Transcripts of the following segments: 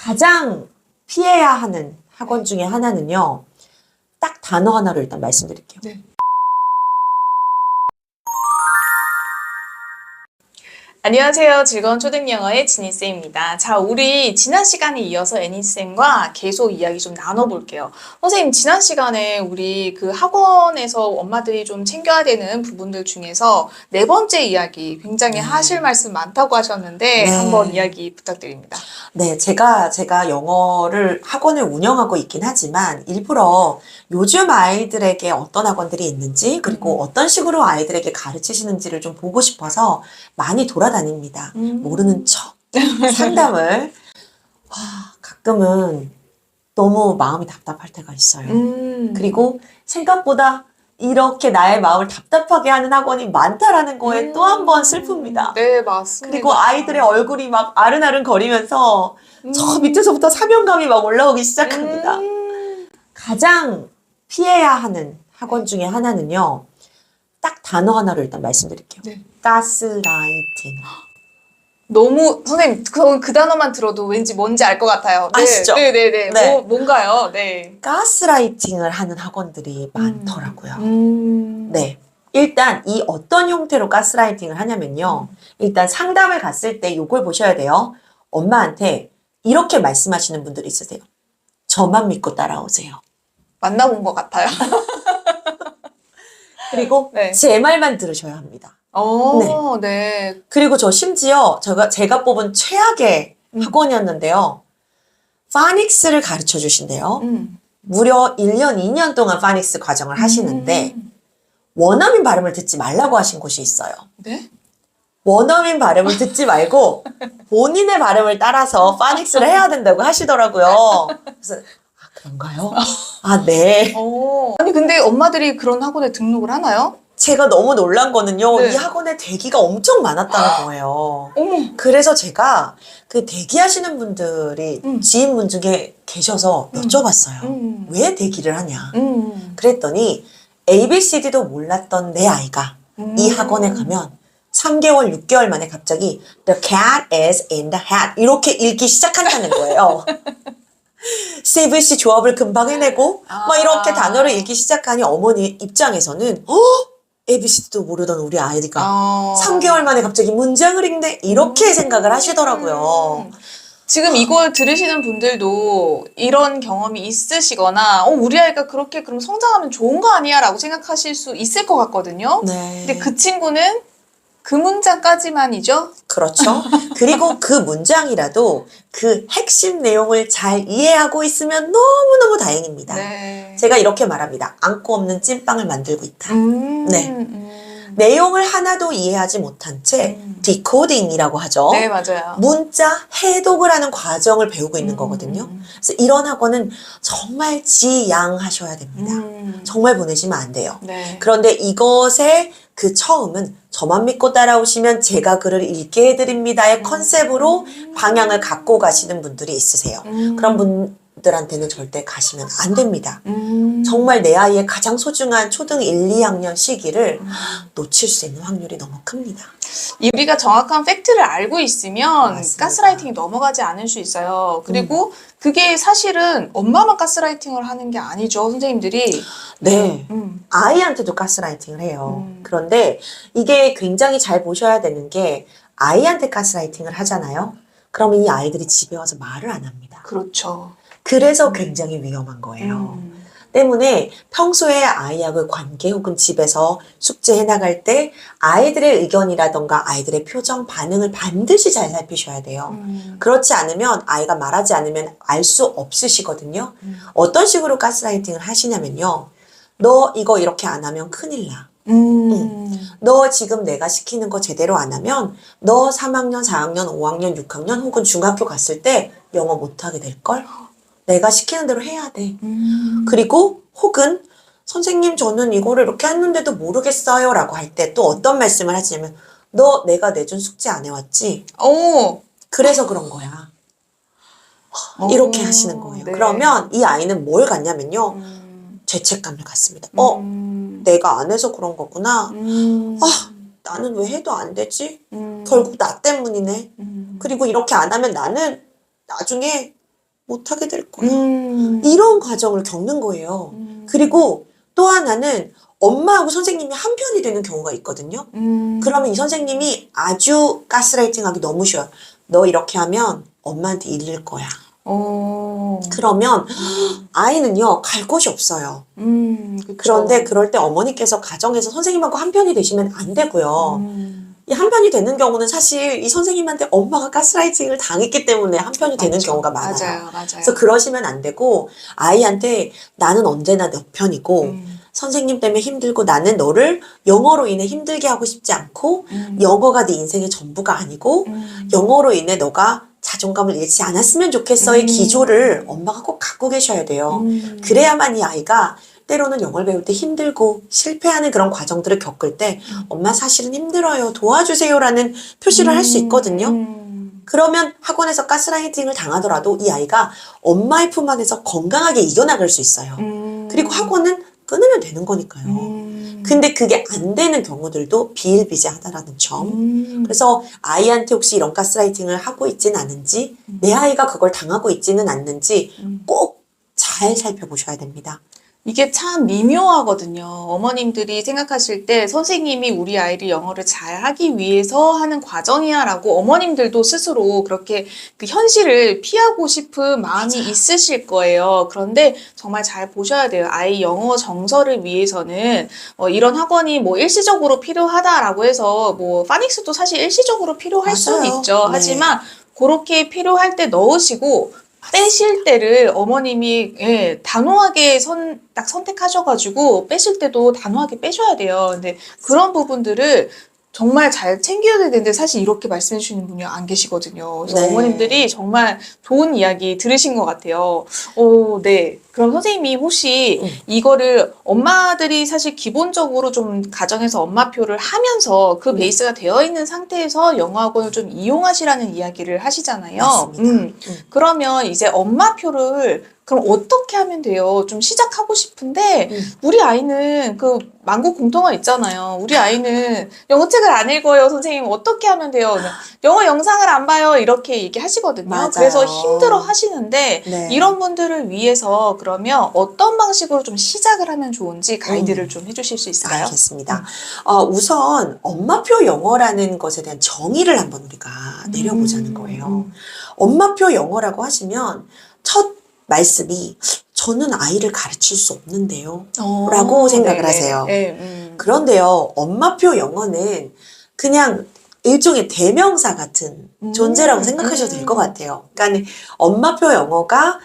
가장 피해야 하는 학원 중에 하나는요. 딱 단어 하나로 일단 말씀드릴게요. 네. 안녕하세요. 즐거운 초등영어의 지니쌤입니다. 자, 우리 지난 시간에 이어서 애니쌤과 계속 이야기 좀 나눠볼게요. 선생님, 지난 시간에 우리 그 학원에서 엄마들이 좀 챙겨야 되는 부분들 중에서 네 번째 이야기 굉장히 하실 말씀 많다고 하셨는데 한번 이야기 부탁드립니다. 네, 제가 영어를 학원을 운영하고 있긴 하지만 일부러 요즘 아이들에게 어떤 학원들이 있는지 그리고 어떤 식으로 아이들에게 가르치시는지를 좀 보고 싶어서 많이 돌아다닙니다. 모르는 척 상담을 가끔은 너무 마음이 답답할 때가 있어요. 그리고 생각보다 이렇게 나의 마음을 답답하게 하는 학원이 많다라는 거에 또 한 번 슬픕니다. 네, 맞습니다. 그리고 아이들의 얼굴이 막 아른아른 거리면서 저 밑에서부터 사명감이 막 올라오기 시작합니다. 가장 피해야 하는 학원 중에 하나는요. 딱 단어 하나로 일단 말씀드릴게요. 네. 가스라이팅. 너무 선생님 그 단어만 들어도 왠지 뭔지 알 것 같아요. 네, 아시죠? 네네네. 네. 뭔가요? 네. 가스라이팅을 하는 학원들이 많더라고요. 네. 일단 이 어떤 형태로 가스라이팅을 하냐면요. 일단 상담을 갔을 때 요걸 보셔야 돼요. 엄마한테 이렇게 말씀하시는 분들이 있으세요. 저만 믿고 따라오세요. 만나본 것 같아요. 그리고 네. 제 말만 들으셔야 합니다. 네. 그리고 저 심지어 제가 뽑은 최악의 학원이었는데요. 파닉스를 가르쳐 주신대요. 무려 1년, 2년 동안 파닉스 과정을 하시는데 원어민 발음을 듣지 말라고 하신 곳이 있어요. 네? 원어민 발음을 듣지 말고 본인의 발음을 따라서 파닉스를 해야 된다고 하시더라고요. 그래서 그런가요? 네. 아니 근데 엄마들이 그런 학원에 등록을 하나요? 제가 너무 놀란 거는요. 네. 이 학원에 대기가 엄청 많았다는 거예요. 어머. 그래서 제가 그 대기하시는 분들이 지인분 중에 계셔서 여쭤봤어요. 왜 대기를 하냐. 그랬더니 ABCD도 몰랐던 내 아이가 이 학원에 가면 3개월, 6개월 만에 갑자기 The cat is in the hat 이렇게 읽기 시작한다는 거예요. CVC 조합을 금방 해내고 막 이렇게 단어를 읽기 시작하니 어머니 입장에서는 ABCD도 모르던 우리 아이가 3개월 만에 갑자기 문장을 읽네 이렇게 생각을 하시더라고요. 지금 이걸 들으시는 분들도 이런 경험이 있으시거나 우리 아이가 그렇게 그럼 성장하면 좋은 거 아니야? 라고 생각하실 수 있을 것 같거든요. 네. 근데 그 친구는 그 문장까지만이죠? 그렇죠. 그리고 그 문장이라도 그 핵심 내용을 잘 이해하고 있으면 너무너무 다행입니다. 네. 제가 이렇게 말합니다. 안고 없는 찐빵을 만들고 있다. 네. 내용을 하나도 이해하지 못한 채 디코딩이라고 하죠. 네, 맞아요. 문자 해독을 하는 과정을 배우고 있는 거거든요. 그래서 이런 학원은 정말 지양하셔야 됩니다. 정말 보내시면 안 돼요. 네. 그런데 이것의 그 처음은 저만 믿고 따라오시면 제가 글을 읽게 해드립니다의 컨셉으로 방향을 갖고 가시는 분들이 있으세요. 그런 분들한테는 절대 가시면 안 됩니다. 정말 내 아이의 가장 소중한 초등 1, 2학년 시기를 놓칠 수 있는 확률이 너무 큽니다. 우리가 정확한 팩트를 알고 있으면 맞습니다. 가스라이팅이 넘어가지 않을 수 있어요. 그리고 그게 사실은 엄마만 가스라이팅을 하는 게 아니죠, 선생님들이. 네. 아이한테도 가스라이팅을 해요. 그런데 이게 굉장히 잘 보셔야 되는 게 아이한테 가스라이팅을 하잖아요. 그러면 이 아이들이 집에 와서 말을 안 합니다. 그렇죠. 그래서 굉장히 위험한 거예요. 때문에 평소에 아이하고 관계 혹은 집에서 숙제해 나갈 때 아이들의 의견이라던가 아이들의 표정, 반응을 반드시 잘 살피셔야 돼요. 그렇지 않으면 아이가 말하지 않으면 알 수 없으시거든요. 어떤 식으로 가스라이팅을 하시냐면요. 너 이거 이렇게 안 하면 큰일 나. 너 지금 내가 시키는 거 제대로 안 하면 너 3학년, 4학년, 5학년, 6학년 혹은 중학교 갔을 때 영어 못하게 될걸? 내가 시키는 대로 해야 돼. 그리고 혹은 선생님 저는 이거를 이렇게 했는데도 모르겠어요 라고 할 때 또 어떤 말씀을 하시냐면 너 내가 내준 숙제 안 해왔지? 그래서 그런 거야. 이렇게 하시는 거예요. 네. 그러면 이 아이는 뭘 갖냐면요. 죄책감을 갖습니다. 내가 안 해서 그런 거구나. 나는 왜 해도 안 되지? 결국 나 때문이네. 그리고 이렇게 안 하면 나는 나중에 못하게 될 거야. 음. 이런 과정을 겪는 거예요. 그리고 또 하나는 엄마하고 선생님이 한 편이 되는 경우가 있거든요. 그러면 이 선생님이 아주 가스라이팅하기 너무 쉬워요. 너 이렇게 하면 엄마한테 잃을 거야. 그러면 아이는요, 갈 곳이 없어요. 그쵸. 그런데 그럴 때 어머니께서 가정에서 선생님하고 한 편이 되시면 안 되고요. 이 한 편이 되는 경우는 사실 이 선생님한테 엄마가 가스라이팅을 당했기 때문에 한 편이 되는 맞죠. 경우가 많아요. 맞아요. 그래서 그러시면 안 되고 아이한테 나는 언제나 너 편이고 선생님 때문에 힘들고 나는 너를 영어로 인해 힘들게 하고 싶지 않고 영어가 네 인생의 전부가 아니고 영어로 인해 너가 자존감을 잃지 않았으면 좋겠어의 기조를 엄마가 꼭 갖고 계셔야 돼요. 그래야만 이 아이가 때로는 영어를 배울 때 힘들고 실패하는 그런 과정들을 겪을 때 엄마 사실은 힘들어요. 도와주세요라는 표시를 할 수 있거든요. 그러면 학원에서 가스라이팅을 당하더라도 이 아이가 엄마의 품 안에서 건강하게 이겨나갈 수 있어요. 그리고 학원은 끊으면 되는 거니까요. 근데 그게 안 되는 경우들도 비일비재하다라는 점. 그래서 아이한테 혹시 이런 가스라이팅을 하고 있지는 않은지 내 아이가 그걸 당하고 있지는 않는지 꼭 잘 살펴보셔야 됩니다. 이게 참 미묘하거든요. 어머님들이 생각하실 때 선생님이 우리 아이를 영어를 잘 하기 위해서 하는 과정이야 라고 어머님들도 스스로 그렇게 그 현실을 피하고 싶은 마음이 있으실 거예요. 그런데 정말 잘 보셔야 돼요. 아이 영어 정서를 위해서는 이런 학원이 뭐 일시적으로 필요하다라고 해서 뭐 파닉스도 사실 일시적으로 필요할 수는 맞아요. 있죠. 네. 하지만 그렇게 필요할 때 넣으시고 빼실 때를 어머님이 단호하게 딱 선택하셔가지고 빼실 때도 단호하게 빼셔야 돼요. 근데 그런 부분들을 정말 잘 챙겨야 되는데 사실 이렇게 말씀해 주시는 분이 안 계시거든요. 그래서 네. 어머님들이 정말 좋은 이야기 들으신 것 같아요. 네. 그럼 선생님이 혹시 이거를 엄마들이 사실 기본적으로 좀 가정에서 엄마표를 하면서 그 베이스가 되어 있는 상태에서 영어학원을 좀 이용하시라는 이야기를 하시잖아요. 맞습니다. 그러면 이제 엄마표를 그럼 어떻게 하면 돼요? 좀 시작하고 싶은데 우리 아이는 그 만국 공통어 있잖아요. 우리 아이는 영어책을 안 읽어요. 선생님 어떻게 하면 돼요? 영어 영상을 안 봐요. 이렇게 얘기하시거든요. 맞아요. 그래서 힘들어 하시는데 네. 이런 분들을 위해서 그러면 어떤 방식으로 좀 시작을 하면 좋은지 가이드를 좀 해주실 수 있을까요? 알겠습니다. 우선 엄마표 영어라는 것에 대한 정의를 한번 우리가 내려보자는 거예요. 엄마표 영어라고 하시면 첫 말씀이 저는 아이를 가르칠 수 없는데요. 라고 생각을 하세요. 그런데요, 엄마표 영어는 그냥 일종의 대명사 같은 존재라고 생각하셔도 될 것 같아요. 그러니까 엄마표 영어가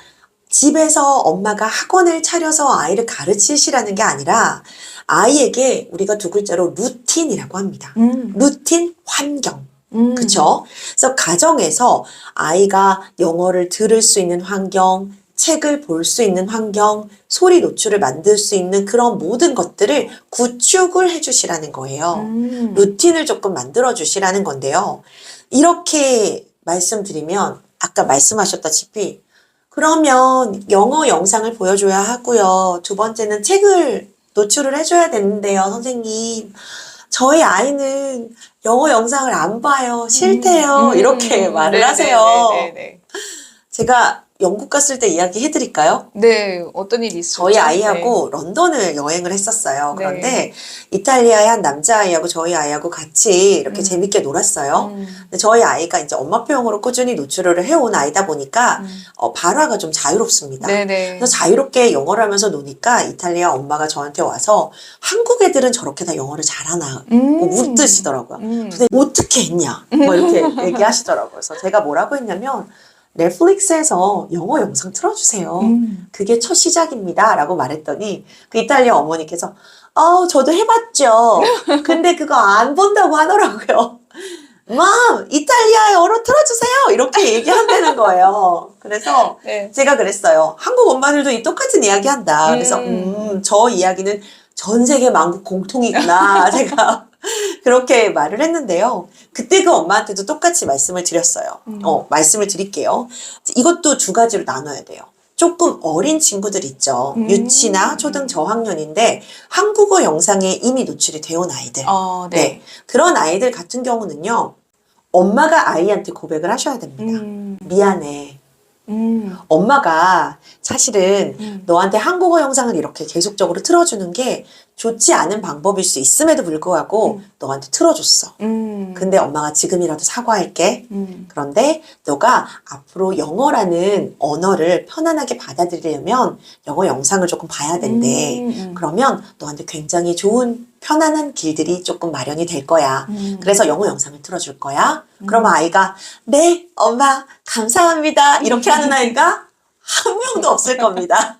집에서 엄마가 학원을 차려서 아이를 가르치시라는 게 아니라 아이에게 우리가 두 글자로 루틴이라고 합니다. 루틴, 환경. 그쵸? 그래서 가정에서 아이가 영어를 들을 수 있는 환경, 책을 볼 수 있는 환경, 소리 노출을 만들 수 있는 그런 모든 것들을 구축을 해주시라는 거예요. 루틴을 조금 만들어주시라는 건데요. 이렇게 말씀드리면 아까 말씀하셨다시피 그러면 영어 영상을 보여줘야 하고요. 두 번째는 책을 노출을 해줘야 되는데요, 선생님. 저희 아이는 영어 영상을 안 봐요. 싫대요. 이렇게 말을 하세요. 제가 영국 갔을 때 이야기 해드릴까요? 네, 어떤 일이 있었죠? 저희 아이하고 런던을 여행을 했었어요. 그런데 이탈리아의 한 남자아이하고 저희 아이하고 같이 이렇게 재밌게 놀았어요. 근데 저희 아이가 이제 엄마표 영어로 꾸준히 노출을 해온 아이다 보니까 발화가 좀 자유롭습니다. 그래서 자유롭게 영어를 하면서 노니까 이탈리아 엄마가 저한테 와서 한국 애들은 저렇게 다 영어를 잘하나 묻으시더라고요. 근데 어떻게 했냐? 뭐 이렇게 얘기하시더라고요. 그래서 제가 뭐라고 했냐면 넷플릭스에서 영어 영상 틀어주세요. 그게 첫 시작입니다. 라고 말했더니 그 이탈리아 어머니께서 저도 해봤죠. 근데 그거 안 본다고 하더라고요. 맘, 이탈리아 영어로 틀어주세요. 이렇게 얘기한다는 거예요. 그래서 제가 그랬어요. 한국 엄마들도 이 똑같은 이야기 한다. 그래서 저 이야기는 전 세계 만국 공통이구나. 제가 그렇게 말을 했는데요. 그때 그 엄마한테도 똑같이 말씀을 드렸어요. 말씀을 드릴게요. 이것도 두 가지로 나눠야 돼요. 조금 어린 친구들 있죠. 유치나 초등 저학년인데 한국어 영상에 이미 노출이 되어 온 아이들. 네. 그런 아이들 같은 경우는요. 엄마가 아이한테 고백을 하셔야 됩니다. 미안해. 엄마가 사실은 너한테 한국어 영상을 이렇게 계속적으로 틀어주는 게 좋지 않은 방법일 수 있음에도 불구하고 너한테 틀어줬어. 근데 엄마가 지금이라도 사과할게. 그런데 너가 앞으로 영어라는 언어를 편안하게 받아들이려면 영어 영상을 조금 봐야 된대. 그러면 너한테 굉장히 좋은 편안한 길들이 조금 마련이 될 거야. 그래서 영어 영상을 틀어줄 거야. 그러면 아이가 네, 엄마 감사합니다. 이렇게 하는 아이가 한 명도 없을 겁니다.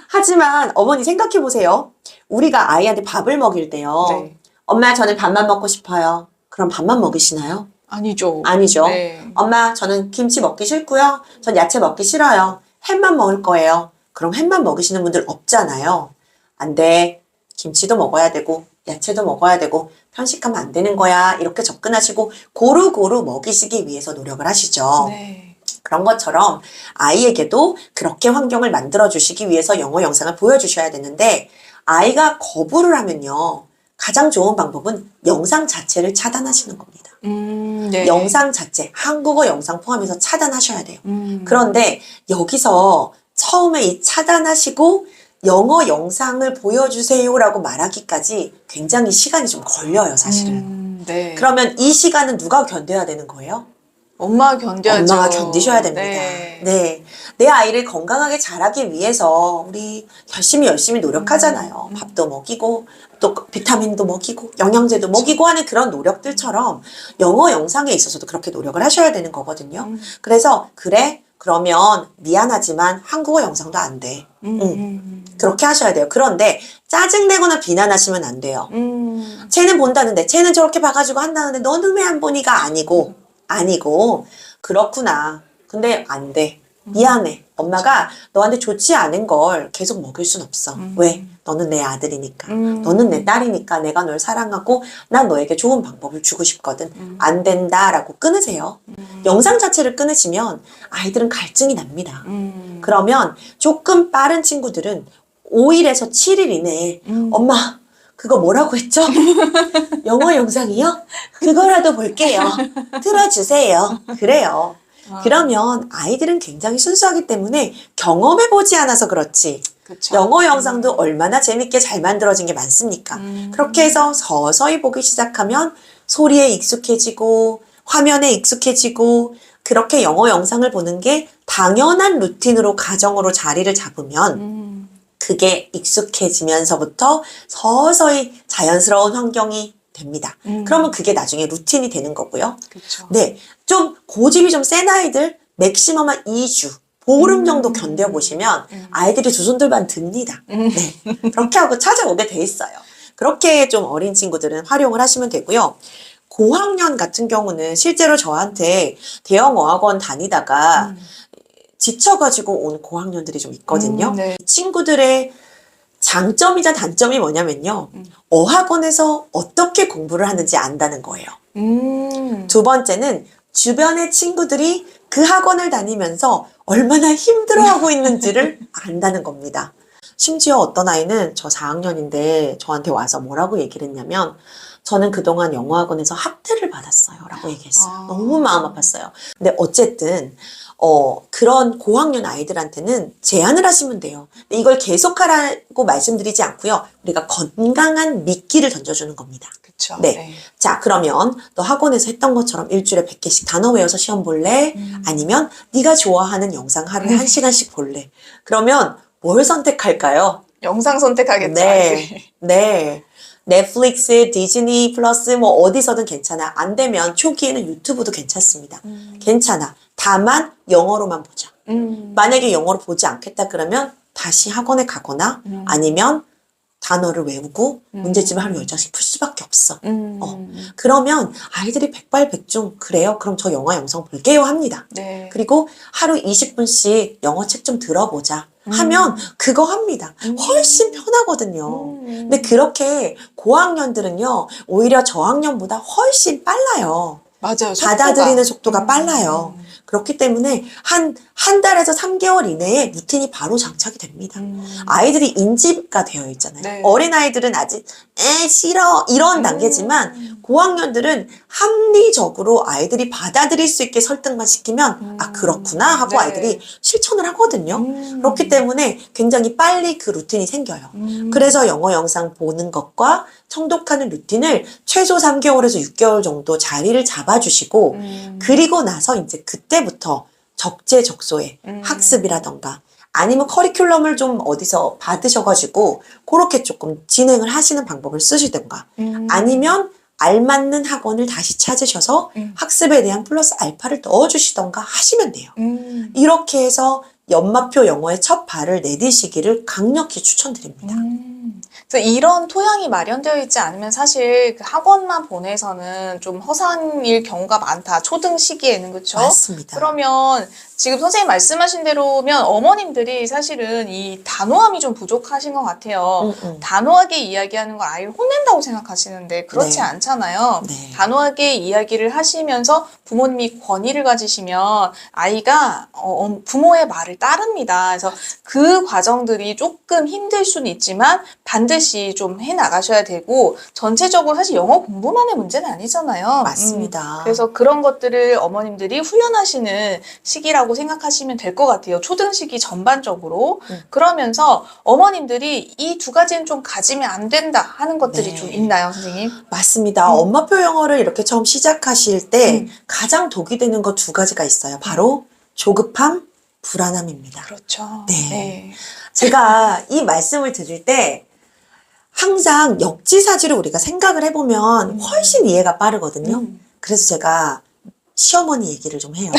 하지만 어머니 생각해 보세요. 우리가 아이한테 밥을 먹일 때요. 네. 엄마 저는 밥만 먹고 싶어요. 그럼 밥만 먹이시나요? 아니죠. 아니죠. 네. 엄마 저는 김치 먹기 싫고요. 전 야채 먹기 싫어요. 햄만 먹을 거예요. 그럼 햄만 먹이시는 분들 없잖아요. 안 돼. 김치도 먹어야 되고 야채도 먹어야 되고 편식하면 안 되는 거야. 이렇게 접근하시고 고루고루 먹이시기 위해서 노력을 하시죠. 네. 그런 것처럼 아이에게도 그렇게 환경을 만들어 주시기 위해서 영어 영상을 보여주셔야 되는데 아이가 거부를 하면요. 가장 좋은 방법은 영상 자체를 차단하시는 겁니다. 네. 영상 자체, 한국어 영상 포함해서 차단하셔야 돼요. 그런데 여기서 처음에 이 차단하시고 영어 영상을 보여주세요라고 말하기까지 굉장히 시간이 좀 걸려요, 사실은. 네. 그러면 이 시간은 누가 견뎌야 되는 거예요? 엄마가 견뎌야죠. 엄마가 견디셔야 됩니다. 네. 네. 내 아이를 건강하게 자라기 위해서 우리 열심히 노력하잖아요. 밥도 먹이고 또 비타민도 먹이고 영양제도 먹이고 하는 그런 노력들처럼 영어 영상에 있어서도 그렇게 노력을 하셔야 되는 거거든요. 그래서 그래? 그러면 미안하지만 한국어 영상도 안 돼. 그렇게 하셔야 돼요. 그런데 짜증내거나 비난하시면 안 돼요. 쟤는 본다는데 쟤는 저렇게 봐가지고 한다는데 너는 왜 안 보니가 아니고 그렇구나. 근데 안 돼. 미안해. 엄마가 너한테 좋지 않은 걸 계속 먹일 순 없어. 왜? 너는 내 아들이니까. 너는 내 딸이니까 내가 널 사랑하고 난 너에게 좋은 방법을 주고 싶거든. 안 된다라고 끊으세요. 영상 자체를 끊으시면 아이들은 갈증이 납니다. 그러면 조금 빠른 친구들은 5일에서 7일 이내에 엄마 그거 뭐라고 했죠? 영어 영상이요? 그거라도 볼게요. 틀어주세요. 그래요. 그러면 아이들은 굉장히 순수하기 때문에 경험해보지 않아서 그렇지. 그쵸. 영어 영상도 얼마나 재밌게 잘 만들어진 게 많습니까? 그렇게 해서 서서히 보기 시작하면 소리에 익숙해지고 화면에 익숙해지고 그렇게 영어 영상을 보는 게 당연한 루틴으로 가정으로 자리를 잡으면 그게 익숙해지면서부터 서서히 자연스러운 환경이 됩니다. 그러면 그게 나중에 루틴이 되는 거고요. 그쵸. 네, 좀 고집이 좀 센 아이들 맥시멈 한 2주, 보름 정도 견뎌보시면 아이들이 두 손들만 듭니다. 네, 그렇게 하고 찾아오게 돼 있어요. 그렇게 좀 어린 친구들은 활용을 하시면 되고요. 고학년 같은 경우는 실제로 저한테 대형 어학원 다니다가 지쳐가지고 온 고학년들이 좀 있거든요. 네. 이 친구들의 장점이자 단점이 뭐냐면요. 어학원에서 어떻게 공부를 하는지 안다는 거예요. 두 번째는 주변의 친구들이 그 학원을 다니면서 얼마나 힘들어하고 있는지를 안다는 겁니다. 심지어 어떤 아이는 저 4학년인데 저한테 와서 뭐라고 얘기를 했냐면 저는 그동안 영어학원에서 학대를 받았어요 라고 얘기했어요. 너무 마음 아팠어요. 근데 어쨌든 그런 고학년 아이들한테는 제한을 하시면 돼요. 근데 이걸 계속하라고 말씀드리지 않고요. 우리가 건강한 미끼를 던져주는 겁니다. 그쵸. 네. 자, 그러면 너 학원에서 했던 것처럼 일주일에 100개씩 단어 외워서 시험 볼래? 아니면 네가 좋아하는 영상 하루에 1시간씩 볼래? 그러면 뭘 선택할까요? 영상 선택하겠죠. 네. 아이들이. 네. 넷플릭스, 디즈니 플러스 뭐 어디서든 괜찮아. 안 되면 초기에는 유튜브도 괜찮습니다. 괜찮아. 다만 영어로만 보자. 만약에 영어로 보지 않겠다 그러면 다시 학원에 가거나 아니면 단어를 외우고 문제집을 하루 10장씩 풀 수밖에 없어. 그러면 아이들이 백발백중 그래요? 그럼 저 영어 영상 볼게요 합니다. 네. 그리고 하루 20분씩 영어 책 좀 들어보자 하면 그거 합니다. 훨씬 편하거든요. 근데 그렇게 고학년들은요 오히려 저학년보다 훨씬 빨라요. 맞아요. 받아들이는 속도가. 속도가 빨라요. 그렇기 때문에 한 달에서 3개월 이내에 루틴이 바로 장착이 됩니다. 아이들이 인지가 되어 있잖아요. 네. 어린아이들은 아직 싫어 이런 단계지만 고학년들은 합리적으로 아이들이 받아들일 수 있게 설득만 시키면 아 그렇구나 하고 네. 아이들이 실천을 하거든요. 그렇기 때문에 굉장히 빨리 그 루틴이 생겨요. 그래서 영어 영상 보는 것과 청독하는 루틴을 최소 3개월에서 6개월 정도 자리를 잡아주시고 그리고 나서 이제 그때부터 적재적소에 학습이라던가 아니면 커리큘럼을 좀 어디서 받으셔가지고 그렇게 조금 진행을 하시는 방법을 쓰시던가 아니면 알맞는 학원을 다시 찾으셔서 학습에 대한 플러스 알파를 넣어주시던가 하시면 돼요. 이렇게 해서 연마표 영어의 첫 발을 내디시기를 강력히 추천드립니다. 그래서 이런 토양이 마련되어 있지 않으면 사실 그 학원만 보내서는 좀 허상일 경우가 많다. 초등 시기에는 그렇죠? 맞습니다. 그러면 지금 선생님 말씀하신 대로면 어머님들이 사실은 이 단호함이 좀 부족하신 것 같아요. 단호하게 이야기하는 걸 아이를 혼낸다고 생각하시는데 그렇지 네. 않잖아요. 네. 단호하게 이야기를 하시면서 부모님이 권위를 가지시면 아이가 부모의 말을 따릅니다. 그래서 그 과정들이 조금 힘들 수는 있지만 반드시 좀 해나가셔야 되고 전체적으로 사실 영어 공부만의 문제는 아니잖아요. 맞습니다. 그래서 그런 것들을 어머님들이 훈련하시는 시기라고 생각하시면 될 것 같아요. 초등 시기 전반적으로. 그러면서 어머님들이 이 두 가지는 좀 가지면 안 된다 하는 것들이 네. 좀 있나요, 선생님? 맞습니다. 엄마표 영어를 이렇게 처음 시작하실 때 가장 독이 되는 거 두 가지가 있어요. 바로 조급함, 불안함입니다. 그렇죠. 네. 제가 이 말씀을 드릴 때 항상 역지사지를 우리가 생각을 해보면 훨씬 이해가 빠르거든요. 그래서 제가 시어머니 얘기를 좀 해요.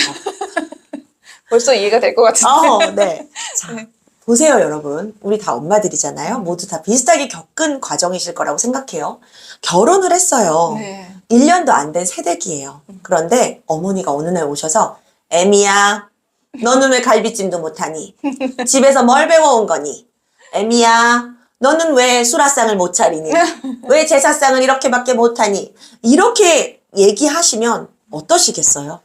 벌써 이해가 될 것 같은데. 네. 자, 보세요, 여러분. 우리 다 엄마들이잖아요. 모두 다 비슷하게 겪은 과정이실 거라고 생각해요. 결혼을 했어요. 네. 1년도 안 된 새댁이에요. 그런데 어머니가 어느 날 오셔서 애미야, 너는 왜 갈비찜도 못하니? 집에서 뭘 배워온 거니? 애미야, 너는 왜 수라상을 못 차리니? 왜 제사상을 이렇게밖에 못하니? 이렇게 얘기하시면 어떠시겠어요?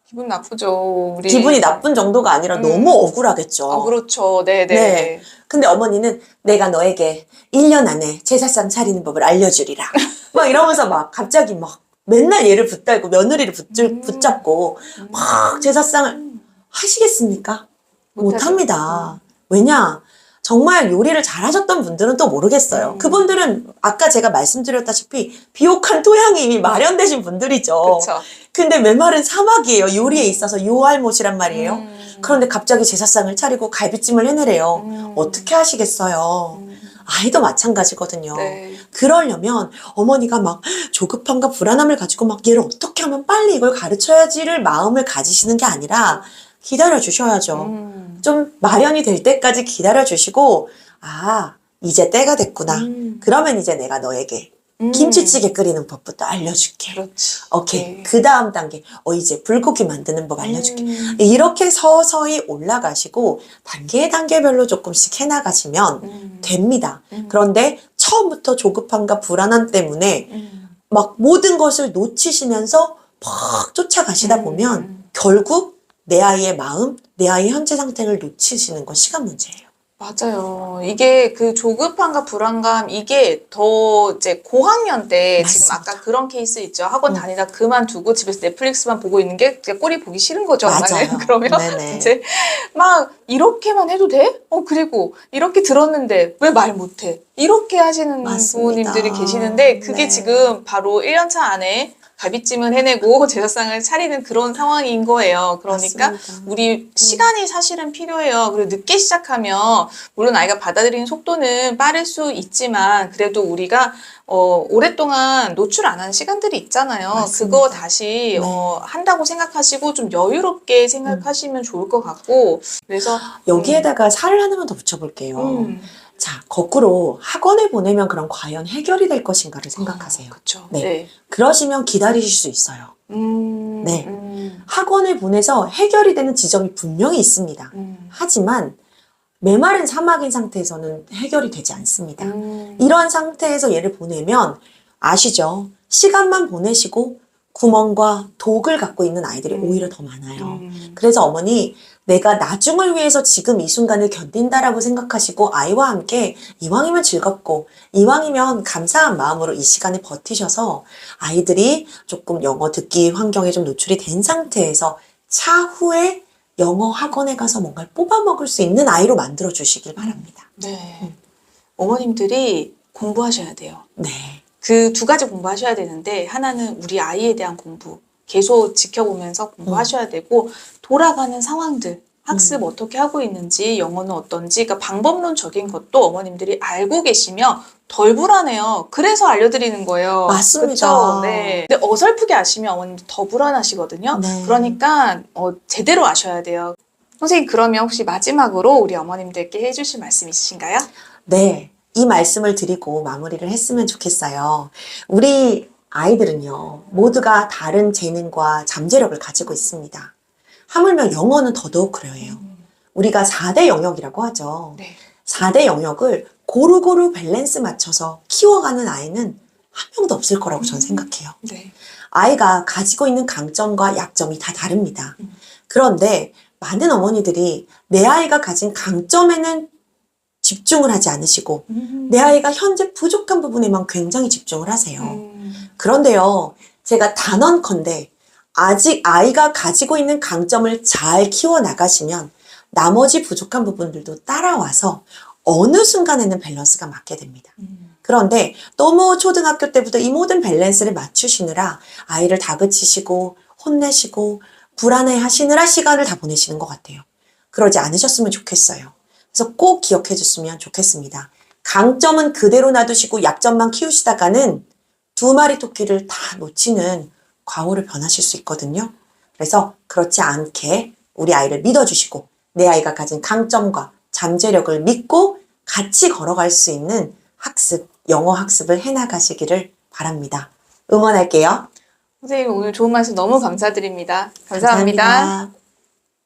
기분 나쁘죠. 우리. 기분이 나쁜 정도가 아니라 너무 억울하겠죠. 그렇죠. 네네. 네. 근데 어머니는 내가 너에게 1년 안에 제사상 차리는 법을 알려주리라. 막 이러면서 막 갑자기 막 맨날 얘를 붙들고 며느리를 붙잡고 막 제사상을 하시겠습니까? 못합니다. 왜냐? 정말 요리를 잘하셨던 분들은 또 모르겠어요. 그분들은 아까 제가 말씀드렸다시피 비옥한 토양이 이미 마련되신 분들이죠. 그쵸. 근데 메마른 사막이에요. 요리에 있어서 요할못이란 말이에요. 그런데 갑자기 제사상을 차리고 갈비찜을 해내래요. 어떻게 하시겠어요? 아이도 마찬가지거든요. 네. 그러려면 어머니가 막 조급함과 불안함을 가지고 막 얘를 어떻게 하면 빨리 이걸 가르쳐야지를 마음을 가지시는 게 아니라 기다려 주셔야죠. 좀 마련이 될 때까지 기다려 주시고 아 이제 때가 됐구나. 그러면 이제 내가 너에게 김치찌개 끓이는 법부터 알려줄게. 그렇지. 오케이. 네. 그 다음 단계. 이제 불고기 만드는 법 알려줄게. 이렇게 서서히 올라가시고 단계별로 조금씩 해나가시면 됩니다. 그런데 처음부터 조급함과 불안함 때문에 막 모든 것을 놓치시면서 막 쫓아가시다 보면 결국 내 아이의 마음, 내 아이의 현재 상태를 놓치시는 건 시간 문제예요. 맞아요. 이게 그 조급함과 불안감, 이게 더 이제 고학년 때 지금 맞습니다. 아까 그런 케이스 있죠. 학원 다니다 그만두고 집에서 넷플릭스만 보고 있는 게 그냥 꼴이 보기 싫은 거죠. 맞아요. 그러면 네네. 이제 막 이렇게만 해도 돼? 그리고 이렇게 들었는데 왜 말 못해? 이렇게 하시는 맞습니다. 부모님들이 계시는데 그게 네. 지금 바로 1년차 안에 갈비찜을 해내고 제사상을 차리는 그런 상황인 거예요. 그러니까 맞습니다. 우리 시간이 사실은 필요해요. 그리고 늦게 시작하면 물론 아이가 받아들이는 속도는 빠를 수 있지만 그래도 우리가 오랫동안 노출 안 한 시간들이 있잖아요. 맞습니다. 그거 다시 네. 한다고 생각하시고 좀 여유롭게 생각하시면 좋을 것 같고 그래서 여기에다가 살을 하나만 더 붙여볼게요. 자, 거꾸로 학원에 보내면 그럼 과연 해결이 될 것인가를 생각하세요. 그렇죠. 네. 네. 그러시면 기다리실 수 있어요. 네. 학원을 보내서 해결이 되는 지점이 분명히 있습니다. 하지만 메마른 사막인 상태에서는 해결이 되지 않습니다. 이런 상태에서 얘를 보내면 아시죠? 시간만 보내시고 구멍과 독을 갖고 있는 아이들이 오히려 더 많아요. 음. 그래서 어머니, 내가 나중을 위해서 지금 이 순간을 견딘다라고 생각하시고 아이와 함께 이왕이면 즐겁고 이왕이면 감사한 마음으로 이 시간을 버티셔서 아이들이 조금 영어 듣기 환경에 좀 노출이 된 상태에서 차후에 영어 학원에 가서 뭔가를 뽑아 먹을 수 있는 아이로 만들어 주시길 바랍니다. 네. 어머님들이 공부하셔야 돼요. 네. 그 두 가지 공부하셔야 되는데 하나는 우리 아이에 대한 공부, 계속 지켜보면서 공부하셔야 되고 돌아가는 상황들, 학습 어떻게 하고 있는지, 영어는 어떤지, 그러니까 방법론적인 것도 어머님들이 알고 계시면 덜 불안해요. 그래서 알려드리는 거예요. 맞습니다. 그쵸? 네. 근데 어설프게 아시면 어머님들 더 불안하시거든요. 네. 그러니까 제대로 아셔야 돼요. 선생님, 그러면 혹시 마지막으로 우리 어머님들께 해주실 말씀 있으신가요? 네. 이 말씀을 드리고 마무리를 했으면 좋겠어요. 우리 아이들은요, 모두가 다른 재능과 잠재력을 가지고 있습니다. 하물며 영어는 더더욱 그래요. 우리가 4대 영역이라고 하죠. 네. 4대 영역을 고루고루 밸런스 맞춰서 키워가는 아이는 한 명도 없을 거라고 저는 생각해요. 네. 아이가 가지고 있는 강점과 약점이 다 다릅니다. 그런데 많은 어머니들이 내 아이가 가진 강점에는 집중을 하지 않으시고 내 아이가 현재 부족한 부분에만 굉장히 집중을 하세요. 그런데요, 제가 단언컨대 아직 아이가 가지고 있는 강점을 잘 키워나가시면 나머지 부족한 부분들도 따라와서 어느 순간에는 밸런스가 맞게 됩니다. 그런데 너무 초등학교 때부터 이 모든 밸런스를 맞추시느라 아이를 다그치시고 혼내시고 불안해 하시느라 시간을 다 보내시는 것 같아요. 그러지 않으셨으면 좋겠어요. 그래서 꼭 기억해 줬으면 좋겠습니다. 강점은 그대로 놔두시고 약점만 키우시다가는 두 마리 토끼를 다 놓치는 과오를 변하실 수 있거든요. 그래서 그렇지 않게 우리 아이를 믿어주시고 내 아이가 가진 강점과 잠재력을 믿고 같이 걸어갈 수 있는 학습, 영어 학습을 해나가시기를 바랍니다. 응원할게요. 선생님, 오늘 좋은 말씀 너무 감사드립니다. 감사합니다. 감사합니다.